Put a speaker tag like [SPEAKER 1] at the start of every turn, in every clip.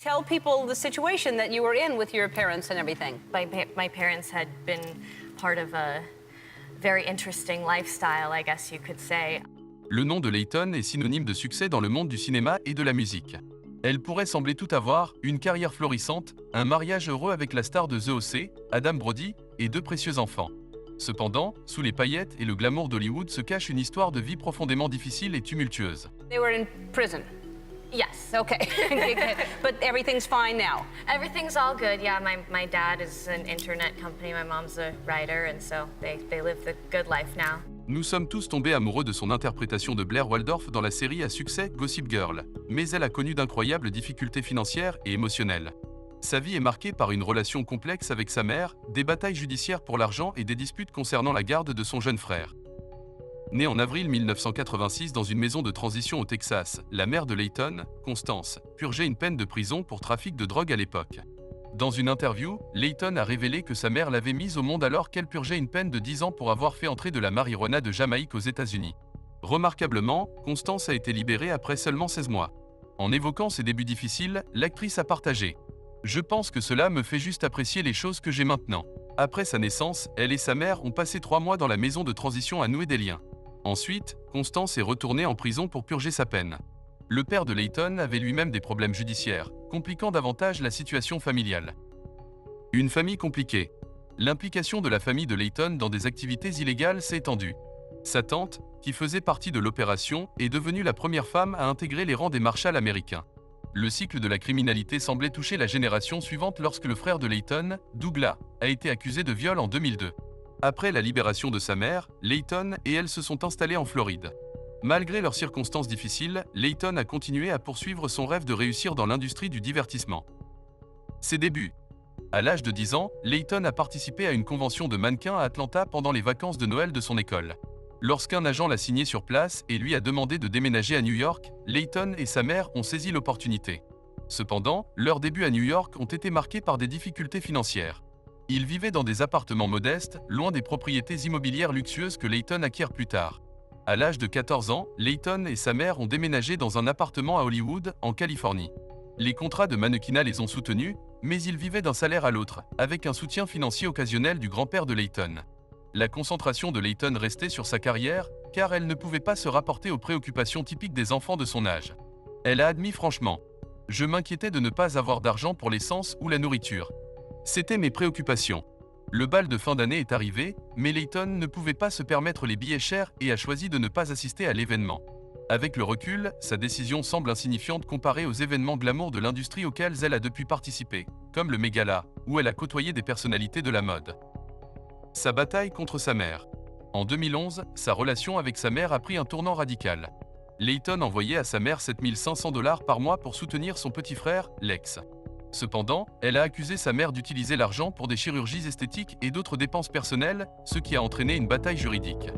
[SPEAKER 1] Tell people the situation that you were in with your parents and everything.
[SPEAKER 2] My parents had been part of a very interesting lifestyle, I guess you could say.
[SPEAKER 3] Le nom de Layton est synonyme de succès dans le monde du cinéma et de la musique. Elle pourrait sembler tout avoir, une carrière florissante, un mariage heureux avec la star de The O.C., Adam Brody, et 2 précieux enfants. Cependant, sous les paillettes et le glamour d'Hollywood se cache une histoire de vie profondément difficile et tumultueuse.
[SPEAKER 1] They were in prison.
[SPEAKER 2] Yes.
[SPEAKER 1] Okay. But everything's fine now.
[SPEAKER 2] Everything's all good. Yeah, my dad is an internet company. My mom's a writer, and so they live the good life now.
[SPEAKER 3] Nous sommes tous tombés amoureux de son interprétation de Blair Waldorf dans la série à succès Gossip Girl, mais elle a connu d'incroyables difficultés financières et émotionnelles. Sa vie est marquée par une relation complexe avec sa mère, des batailles judiciaires pour l'argent et des disputes concernant la garde de son jeune frère. Née en avril 1986 dans une maison de transition au Texas, la mère de Layton, Constance, purgeait une peine de prison pour trafic de drogue à l'époque. Dans une interview, Layton a révélé que sa mère l'avait mise au monde alors qu'elle purgeait une peine de 10 ans pour avoir fait entrer de la marijuana de Jamaïque aux États-Unis. Remarquablement, Constance a été libérée après seulement 16 mois. En évoquant ses débuts difficiles, l'actrice a partagé: « Je pense que cela me fait juste apprécier les choses que j'ai maintenant. » Après sa naissance, elle et sa mère ont passé 3 mois dans la maison de transition à nouer des liens. Ensuite, Constance est retournée en prison pour purger sa peine. Le père de Layton avait lui-même des problèmes judiciaires, compliquant davantage la situation familiale. Une famille compliquée. L'implication de la famille de Layton dans des activités illégales s'est étendue. Sa tante, qui faisait partie de l'opération, est devenue la première femme à intégrer les rangs des Marshals américains. Le cycle de la criminalité semblait toucher la génération suivante lorsque le frère de Layton, Douglas, a été accusé de viol en 2002. Après la libération de sa mère, Layton et elle se sont installés en Floride. Malgré leurs circonstances difficiles, Layton a continué à poursuivre son rêve de réussir dans l'industrie du divertissement. Ses débuts. À l'âge de 10 ans, Layton a participé à une convention de mannequins à Atlanta pendant les vacances de Noël de son école. Lorsqu'un agent l'a signé sur place et lui a demandé de déménager à New York, Layton et sa mère ont saisi l'opportunité. Cependant, leurs débuts à New York ont été marqués par des difficultés financières. Ils vivaient dans des appartements modestes, loin des propriétés immobilières luxueuses que Layton acquiert plus tard. À l'âge de 14 ans, Layton et sa mère ont déménagé dans un appartement à Hollywood, en Californie. Les contrats de mannequinat les ont soutenus, mais ils vivaient d'un salaire à l'autre, avec un soutien financier occasionnel du grand-père de Layton. La concentration de Layton restait sur sa carrière, car elle ne pouvait pas se rapporter aux préoccupations typiques des enfants de son âge. Elle a admis franchement: « Je m'inquiétais de ne pas avoir d'argent pour l'essence ou la nourriture. C'était mes préoccupations. » Le bal de fin d'année est arrivé, mais Layton ne pouvait pas se permettre les billets chers et a choisi de ne pas assister à l'événement. Avec le recul, sa décision semble insignifiante comparée aux événements glamour de l'industrie auxquels elle a depuis participé, comme le Met Gala, où elle a côtoyé des personnalités de la mode. Sa bataille contre sa mère. En 2011, sa relation avec sa mère a pris un tournant radical. Layton envoyait à sa mère 7 500 $ par mois pour soutenir son petit frère, Lex. Cependant, elle a accusé sa mère d'utiliser l'argent pour des chirurgies esthétiques et d'autres dépenses personnelles, ce qui a entraîné une bataille juridique.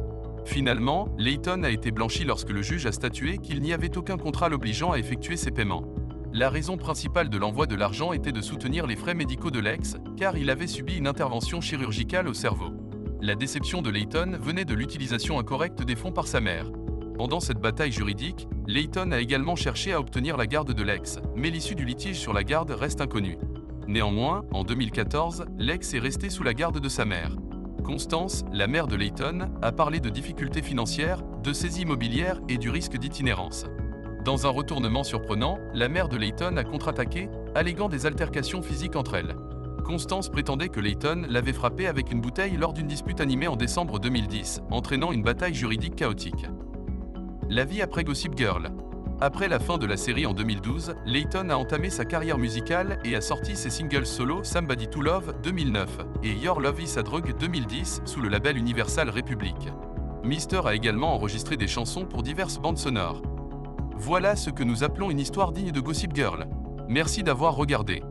[SPEAKER 3] Finalement, Layton a été blanchi lorsque le juge a statué qu'il n'y avait aucun contrat l'obligeant à effectuer ces paiements. La raison principale de l'envoi de l'argent était de soutenir les frais médicaux de Lex, car il avait subi une intervention chirurgicale au cerveau. La déception de Layton venait de l'utilisation incorrecte des fonds par sa mère. Pendant cette bataille juridique, Layton a également cherché à obtenir la garde de Lex, mais l'issue du litige sur la garde reste inconnue. Néanmoins, en 2014, Lex est resté sous la garde de sa mère. Constance, la mère de Layton, a parlé de difficultés financières, de saisie immobilière et du risque d'itinérance. Dans un retournement surprenant, la mère de Layton a contre-attaqué, alléguant des altercations physiques entre elles. Constance prétendait que Layton l'avait frappée avec une bouteille lors d'une dispute animée en décembre 2010, entraînant une bataille juridique chaotique. La vie après Gossip Girl. Après la fin de la série en 2012, Layton a entamé sa carrière musicale et a sorti ses singles solo Somebody to Love 2009 et Your Love is a Drug 2010 sous le label Universal Republic. Mister a également enregistré des chansons pour diverses bandes sonores. Voilà ce que nous appelons une histoire digne de Gossip Girl. Merci d'avoir regardé.